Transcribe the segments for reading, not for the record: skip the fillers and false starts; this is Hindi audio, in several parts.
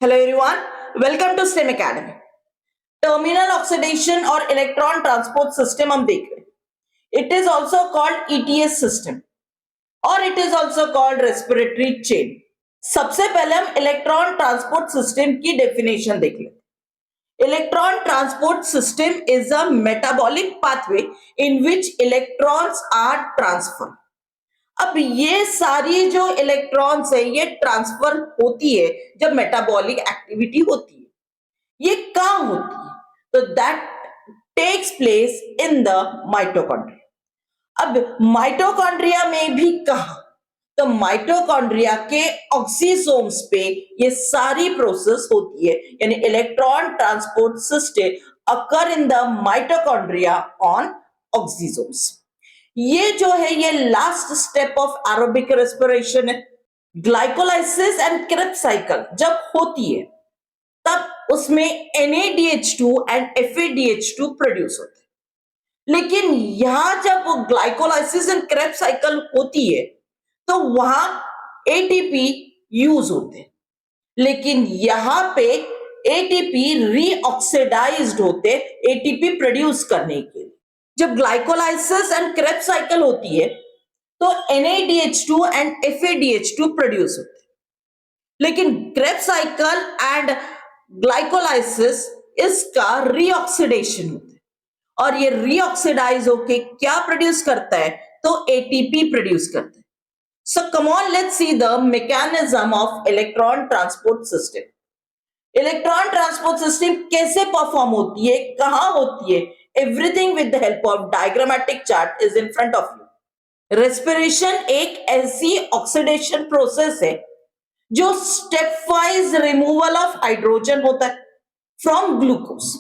Hello everyone, welcome to STEM Academy. Terminal oxidation और इलेक्ट्रॉन ट्रांसपोर्ट सिस्टम हम देख रहे हैं. It is also called ETS system और it is also called respiratory chain. सबसे पहले हम इलेक्ट्रॉन ट्रांसपोर्ट सिस्टम की डेफिनेशन देख लेते हैं. Electron transport system is a metabolic pathway in which electrons are transfer. अब ये सारी जो इलेक्ट्रॉन्स है ये ट्रांसफर होती है जब मेटाबॉलिक एक्टिविटी होती है. ये कहाँ होती है? तो that takes place in the mitochondria. अब माइटोकॉन्ड्रिया में भी कहा? तो माइटोकॉन्ड्रिया के ऑक्सीसोम्स पे ये सारी प्रोसेस होती है, यानी electron transport system occur in the mitochondria on oxysomes. ये जो है ये last step of aerobic respiration है. ग्लाइकोलाइसिस एंड क्रेब्स साइकिल जब होती है तब उसमें NADH2 एंड FADH2 प्रोड्यूस होते हैं. लेकिन यहां जब ग्लाइकोलाइसिस एंड क्रेब्स साइकिल होती है तो वहां ATP यूज होते हैं. लेकिन यहां पे ATP रीऑक्सीडाइज्ड होते ATP प्रोड्यूस करने के लिए. जब ग्लाइकोलाइसिस एंड क्रेब्स साइकिल होती है तो NADH2 एंड FADH2 प्रोड्यूस होते हैं. लेकिन क्रेब्स साइकिल एंड ग्लाइकोलाइसिस इसका रीऑक्सीडेशन होता है और ये रीऑक्सीडाइज होके क्या प्रोड्यूस करता है? तो ATP प्रोड्यूस करता है. So come on let's see the mechanism of electron transport system. Electron transport system कैसे परफॉर्म होती है, कहां होती है? Everything with the help of diagrammatic chart is in front of you. Respiration एक ऐसी ऑक्सीडेशन प्रोसेस है जो stepwise removal of hydrogen होता है फ्रॉम ग्लूकोज.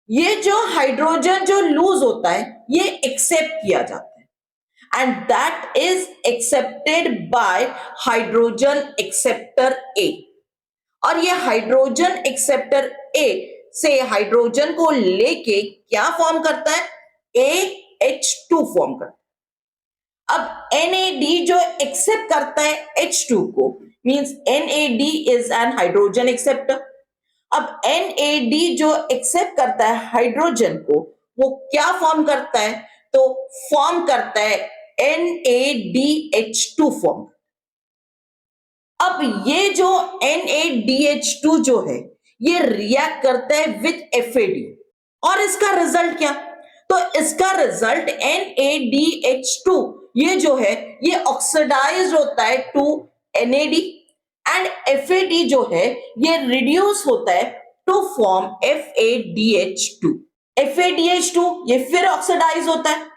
ये जो हाइड्रोजन जो लूज होता है ये एक्सेप्ट किया जाता है and that is accepted by hydrogen acceptor A. और ये हाइड्रोजन एक्सेप्टर ए से हाइड्रोजन को लेके क्या फॉर्म करता है? AH2 फॉर्म करता है. अब NAD जो एक्सेप्ट करता है H2 को means NAD is an hydrogen acceptor. अब NAD जो एक्सेप्ट करता है हाइड्रोजन को वो क्या फॉर्म करता है? तो फॉर्म करता है NADH2 फॉर्म. अब ये जो NADH2 जो है ये रिएक्ट करता है विद FAD और इसका रिजल्ट क्या? तो इसका रिजल्ट NADH2 ये जो है ये ऑक्सीडाइज होता है टू NAD एंड FAD जो है ये रिड्यूस होता है टू फॉर्म FADH2. FADH2 ये फिर ऑक्सीडाइज होता है,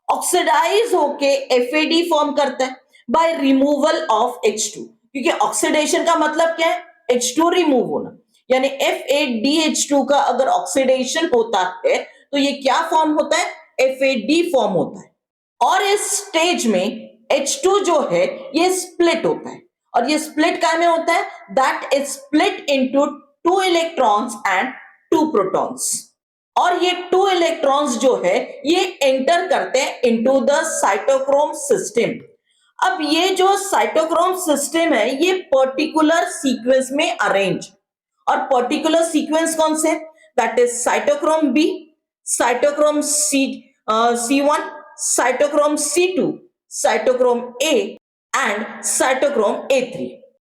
ऑक्सीडाइज होके FAD फॉर्म करता है बाय रिमूवल ऑफ H2. क्योंकि ऑक्सीडेशन का मतलब क्या है? H2 रिमूव होना. यानी FADH2 का अगर ऑक्सीडेशन होता है तो ये क्या फॉर्म होता है? FAD फॉर्म होता है. और इस स्टेज में H2 जो है ये स्प्लिट होता है और ये स्प्लिट काय में होता है? That is split into 2 electrons and 2 protons. और ये 2 इलेक्ट्रॉन्स जो है ये एंटर करते हैं इनटू द साइटोक्रोम सिस्टम. अब ये जो साइटोक्रोम सिस्टम है ये पर्टिकुलर सीक्वेंस में अरेंज. और पर्टिकुलर सीक्वेंस कौन से? That is cytochrome B, cytochrome C1, cytochrome C2, cytochrome A and cytochrome A3.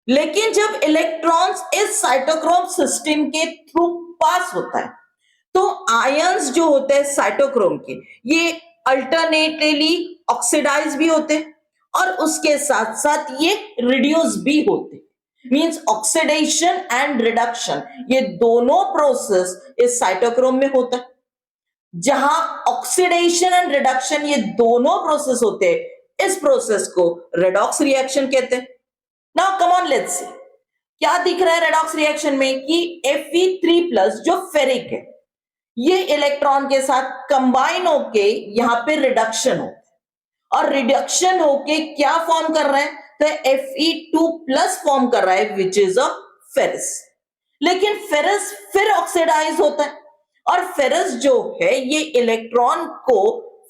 लेकिन जब इलेक्ट्रॉन्स इस साइटोक्रोम सिस्टम के थ्रू पास होता है तो आयंस जो होते हैं साइटोक्रोम के ये अल्टरनेटली ऑक्सीडाइज भी होते हैं और उसके साथ साथ ये रिड्यूस भी होते हैं. मींस ऑक्सीडेशन एंड रिडक्शन ये दोनों प्रोसेस इस साइटोक्रोम में होता है. जहां ऑक्सीडेशन एंड रिडक्शन ये दोनों प्रोसेस होते हैं इस प्रोसेस को रेडॉक्स रिएक्शन कहते हैं. नाउ कम ऑन लेट्स सी क्या दिख रहा है रेडॉक्स रिएक्शन में कि Fe3+ जो फेरिक है ये इलेक्ट्रॉन के साथ कंबाइन होके यहां पे रिडक्शन होता है और रिडक्शन होके क्या फॉर्म कर रहा है? तो Fe2+ फॉर्म कर रहा है विच इज अ फेरस. लेकिन फेरस फिर ऑक्सीडाइज होता है और फेरस जो है ये इलेक्ट्रॉन को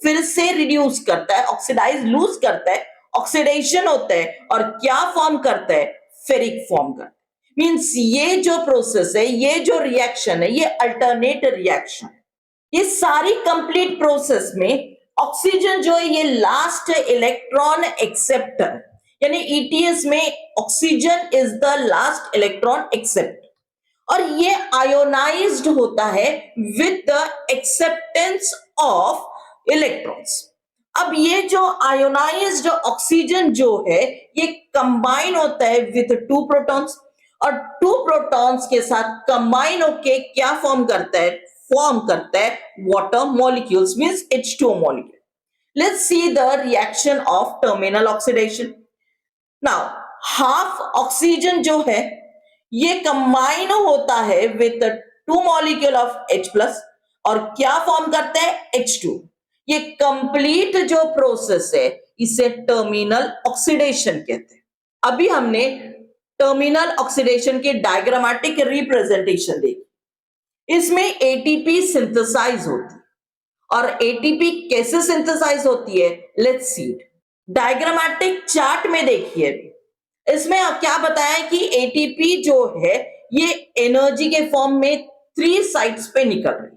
फिर से रिड्यूस करता है, ऑक्सीडाइज लूज करता है, ऑक्सीडेशन होता है और क्या फॉर्म करता है? फेरिक फॉर्म करता है. मीन्स ये जो प्रोसेस है, ये जो रिएक्शन है, ये अल्टरनेट रिएक्शन, ये सारी कंप्लीट प्रोसेस में ऑक्सीजन जो है ये लास्ट इलेक्ट्रॉन एक्सेप्टर, यानी ईटीएस में oxygen is the last electron acceptor, और ये आयोनाइज्ड होता है with the acceptance of electrons. अब ये जो आयोनाइज्ड ऑक्सीजन जो है ये कंबाइन होता है विद टू प्रोटॉन्स, और टू प्रोटॉन्स के साथ कंबाइन होके क्या फॉर्म करता है, water molecules, means H2O molecule. Let's see the reaction of terminal oxidation. Now half oxygen जो है ये कंबाइन होता है with two molecule of H+, और क्या फॉर्म करता है, H2। ये कंप्लीट जो प्रोसेस है इसे टर्मिनल ऑक्सीडेशन कहते हैं। अभी हमने टर्मिनल ऑक्सीडेशन की डायग्रामेटिक रिप्रेजेंटेशन देखी। इसमें एटीपी सिंथेसाइज होती है, और एटीपी कैसे सिंथेसाइज होती है, let's see it. Diagrammatic chart में देखिए, इसमें क्या बताया है कि एटीपी जो है ये एनर्जी के फॉर्म में 3 साइड्स पे निकल रही,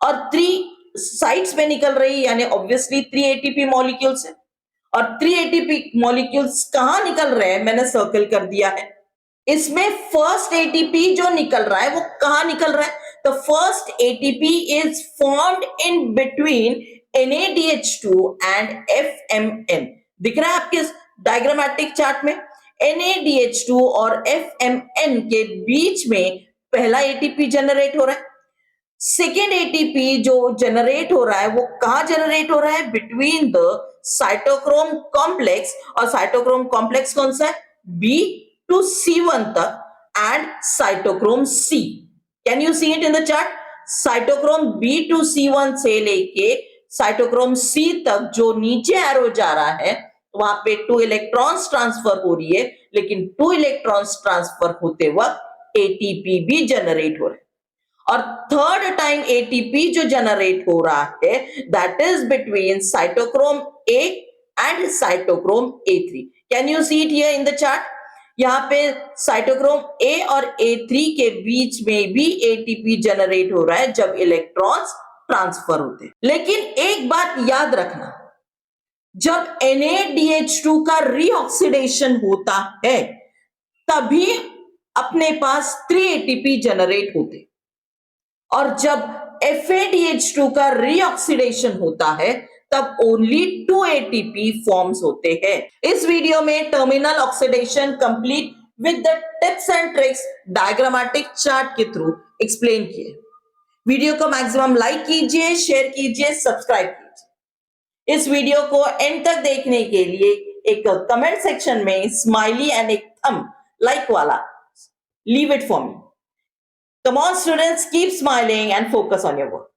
और 3 साइड्स पे निकल रही यानी ऑब्वियसली 3 एटीपी मॉलिक्यूल्स है, और 3 एटीपी मॉलिक्यूल्स कहां निकल रहे हैं, मैंने सर्कल कर दिया है। इसमें फर्स्ट एटीपी जो निकल रहा है वो कहां निकल रहा है, the first ATP is formed in between NADH2 and FMN। दिख रहा है आपके डायग्रामेटिक चार्ट में, NADH2 और FMN के बीच में पहला एटीपी जनरेट हो रहा है। सेकेंड एटीपी जो जनरेट हो रहा है वो कहां जनरेट हो रहा है, बिटवीन द साइटोक्रोम कॉम्प्लेक्स, और साइटोक्रोम कॉम्प्लेक्स कौन सा है, B to C1 तक, and cytochrome C। Can you see it in the chart, cytochrome B to C1 से लेके साइटोक्रोम C तक जो नीचे एरो जा रहा है वहां पे 2 इलेक्ट्रॉन्स ट्रांसफर हो रही है, लेकिन 2 इलेक्ट्रॉन्स ट्रांसफर होते वक्त एटीपी भी जनरेट हो रहा है, और थर्ड टाइम एटीपी जो जनरेट हो रहा है that is between cytochrome A and cytochrome A3। Can you see it here in the chart, यहाँ पे साइटोक्रोम A और A3 के बीच में भी एटीपी जनरेट हो रहा है जब इलेक्ट्रॉन्स ट्रांसफर होते हैं। लेकिन एक बात याद रखना, जब NADH2 का रीऑक्सीडेशन होता है तभी अपने पास 3 एटीपी जनरेट होते, और जब FADH2 का रीऑक्सीडेशन होता है तब ओनली 2 एटीपी फॉर्म्स होते हैं। इस वीडियो में terminal oxidation complete with the tips and tricks diagrammatic chart के थ्रू एक्सप्लेन किए। वीडियो को मैक्सिमम लाइक कीजिए, शेयर कीजिए, सब्सक्राइब कीजिए। इस वीडियो को एंड तक देखने के लिए एक कमेंट सेक्शन में स्माइली एंड एक थंब लाइक वाला leave it for me. Come on students, keep smiling and focus on your work.